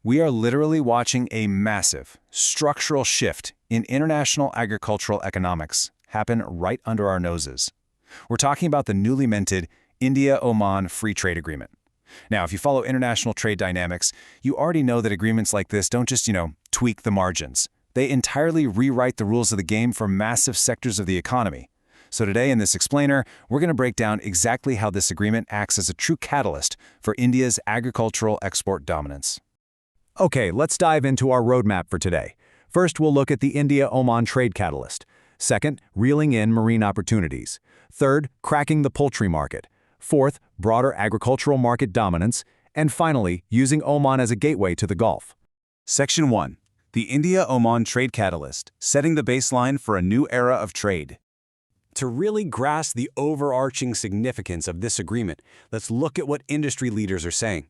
We are literally watching a massive, structural shift in international agricultural economics happen right under our noses. We're talking about the newly minted India-Oman Free Trade Agreement. Now, if you follow international trade dynamics, you already know that agreements like this don't just, tweak the margins. They entirely rewrite the rules of the game for massive sectors of the economy. So today in this explainer, we're going to break down exactly how this agreement acts as a true catalyst for India's agricultural export dominance. Okay, let's dive into our roadmap for today. First, we'll look at the India-Oman trade catalyst. Second, reeling in marine opportunities. Third, cracking the poultry market. Fourth, broader agricultural market dominance. And finally, using Oman as a gateway to the Gulf. Section 1. The India-Oman Trade Catalyst, setting the baseline for a new era of trade. To really grasp the overarching significance of this agreement, let's look at what industry leaders are saying.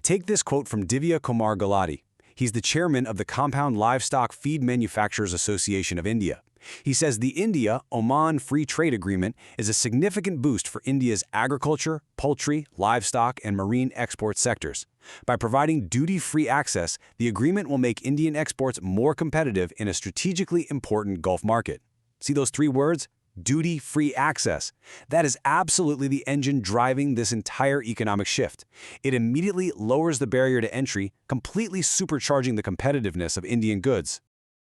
Take this quote from Divya Kumar Gulati. He's the chairman of the Compound Livestock Feed Manufacturers Association of India. He says the India-Oman Free Trade Agreement is a significant boost for India's agriculture, poultry, livestock, and marine export sectors. By providing duty-free access, the agreement will make Indian exports more competitive in a strategically important Gulf market. See those three words? Duty-free access. That is absolutely the engine driving this entire economic shift. It immediately lowers the barrier to entry, completely supercharging the competitiveness of Indian goods.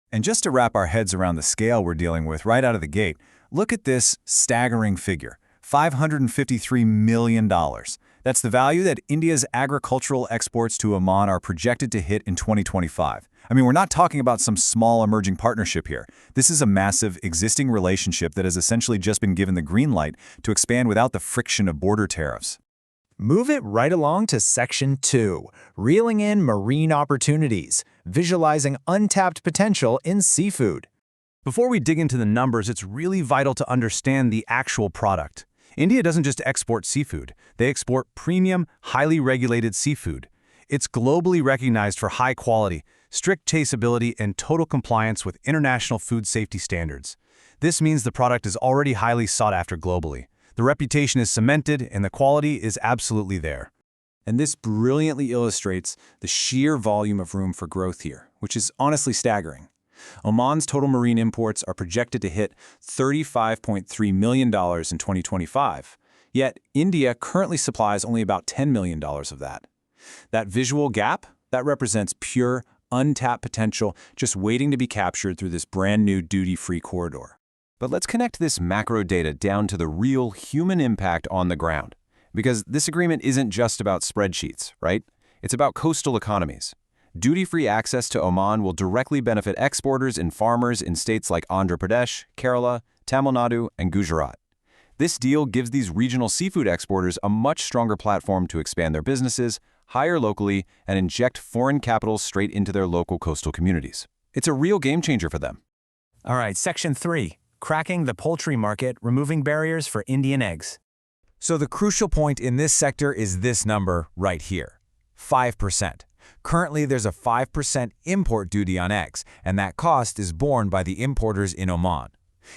And just to wrap our heads around the scale we're dealing with right out of the gate, look at this staggering figure, $553 million. That's the value that India's agricultural exports to Oman are projected to hit in 2025. I mean, we're not talking about some small emerging partnership here. This is a massive existing relationship that has essentially just been given the green light to expand without the friction of border tariffs. Move it right along to Section 2, reeling in marine opportunities, visualizing untapped potential in seafood. Before we dig into the numbers, it's really vital to understand the actual product. India doesn't just export seafood. They export premium, highly regulated seafood. It's globally recognized for high quality, strict traceability, and total compliance with international food safety standards. This means the product is already highly sought after globally. The reputation is cemented, and the quality is absolutely there. And this brilliantly illustrates the sheer volume of room for growth here, which is honestly staggering. Oman's total marine imports are projected to hit $35.3 million in 2025, yet India currently supplies only about $10 million of that. That visual gap, that represents pure, untapped potential just waiting to be captured through this brand new duty-free corridor. But let's connect this macro data down to the real human impact on the ground. Because this agreement isn't just about spreadsheets, right? It's about coastal economies. Duty-free access to Oman will directly benefit exporters and farmers in states like Andhra Pradesh, Kerala, Tamil Nadu, and Gujarat. This deal gives these regional seafood exporters a much stronger platform to expand their businesses, hire locally, and inject foreign capital straight into their local coastal communities. It's a real game changer for them. All right, Section 3, cracking the poultry market, removing barriers for Indian eggs. So the crucial point in this sector is this number right here, 5%. Currently, there's a 5% import duty on eggs, and that cost is borne by the importers in Oman.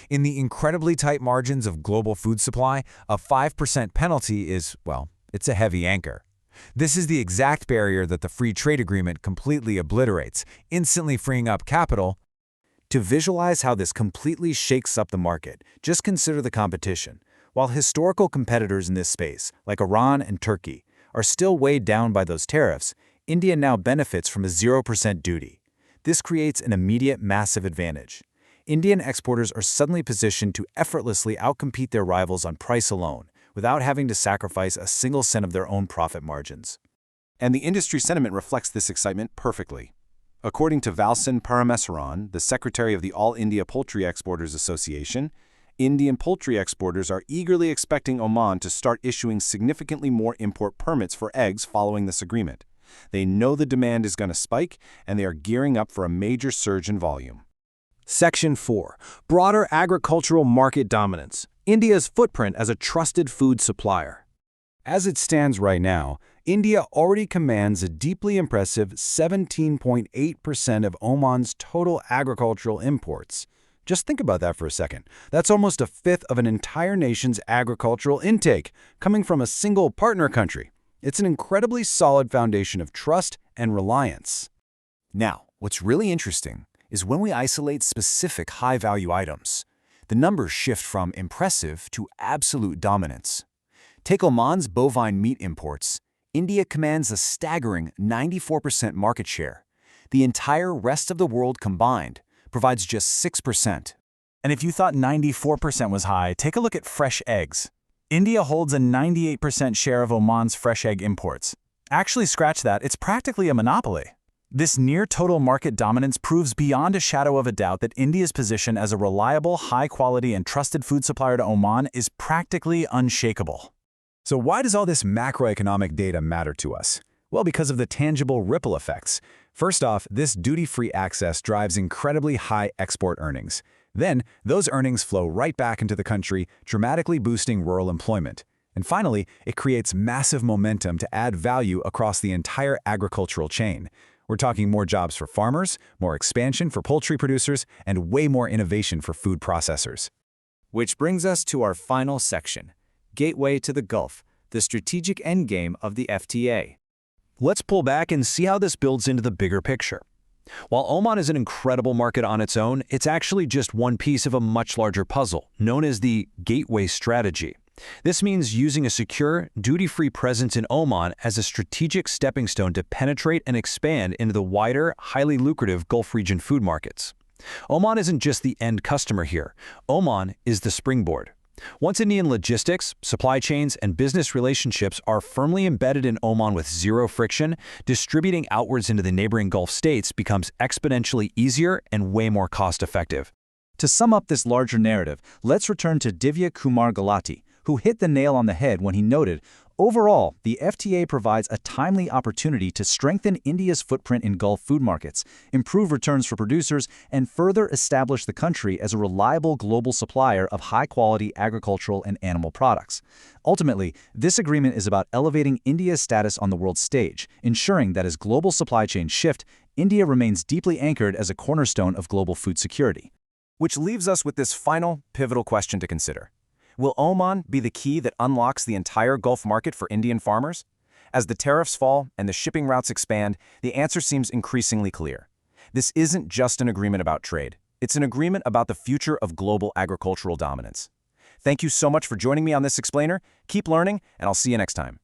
In the incredibly tight margins of global food supply, a 5% penalty is, well, it's a heavy anchor. This is the exact barrier that the Free Trade Agreement completely obliterates, instantly freeing up capital. To visualize how this completely shakes up the market, just consider the competition. While historical competitors in this space, like Iran and Turkey, are still weighed down by those tariffs, India now benefits from a 0% duty. This creates an immediate massive advantage. Indian exporters are suddenly positioned to effortlessly outcompete their rivals on price alone, without having to sacrifice a single cent of their own profit margins. And the industry sentiment reflects this excitement perfectly. According to Valsan Parameswaran, the secretary of the All India Poultry Exporters Association, Indian poultry exporters are eagerly expecting Oman to start issuing significantly more import permits for eggs following this agreement. They know the demand is going to spike, and they are gearing up for a major surge in volume. Section 4. Broader agricultural market dominance. India's footprint as a trusted food supplier. As it stands right now, India already commands a deeply impressive 17.8% of Oman's total agricultural imports. Just think about that for a second. That's almost a fifth of an entire nation's agricultural intake, coming from a single partner country. It's an incredibly solid foundation of trust and reliance. Now, what's really interesting is when we isolate specific high-value items, the numbers shift from impressive to absolute dominance. Take Oman's bovine meat imports. India commands a staggering 94% market share. The entire rest of the world combined provides just 6%. And if you thought 94% was high, take a look at fresh eggs. India holds a 98% share of Oman's fresh egg imports. Actually, scratch that, it's practically a monopoly. This near-total market dominance proves beyond a shadow of a doubt that India's position as a reliable, high-quality, and trusted food supplier to Oman is practically unshakable. So why does all this macroeconomic data matter to us? Well, because of the tangible ripple effects. First off, this duty-free access drives incredibly high export earnings. Then, those earnings flow right back into the country, dramatically boosting rural employment. And finally, it creates massive momentum to add value across the entire agricultural chain. We're talking more jobs for farmers, more expansion for poultry producers, and way more innovation for food processors. Which brings us to our final section, Gateway to the Gulf, the strategic endgame of the FTA. Let's pull back and see how this builds into the bigger picture. While Oman is an incredible market on its own, it's actually just one piece of a much larger puzzle, known as the Gateway Strategy. This means using a secure, duty-free presence in Oman as a strategic stepping stone to penetrate and expand into the wider, highly lucrative Gulf region food markets. Oman isn't just the end customer here. Oman is the springboard. Once Indian logistics, supply chains, and business relationships are firmly embedded in Oman with zero friction, distributing outwards into the neighboring Gulf states becomes exponentially easier and way more cost-effective. To sum up this larger narrative, let's return to Divya Kumar Gulati, who hit the nail on the head when he noted, overall, the FTA provides a timely opportunity to strengthen India's footprint in Gulf food markets, improve returns for producers, and further establish the country as a reliable global supplier of high-quality agricultural and animal products. Ultimately, this agreement is about elevating India's status on the world stage, ensuring that as global supply chains shift, India remains deeply anchored as a cornerstone of global food security. Which leaves us with this final, pivotal question to consider. Will Oman be the key that unlocks the entire Gulf market for Indian farmers? As the tariffs fall and the shipping routes expand, the answer seems increasingly clear. This isn't just an agreement about trade. It's an agreement about the future of global agricultural dominance. Thank you so much for joining me on this explainer. Keep learning, and I'll see you next time.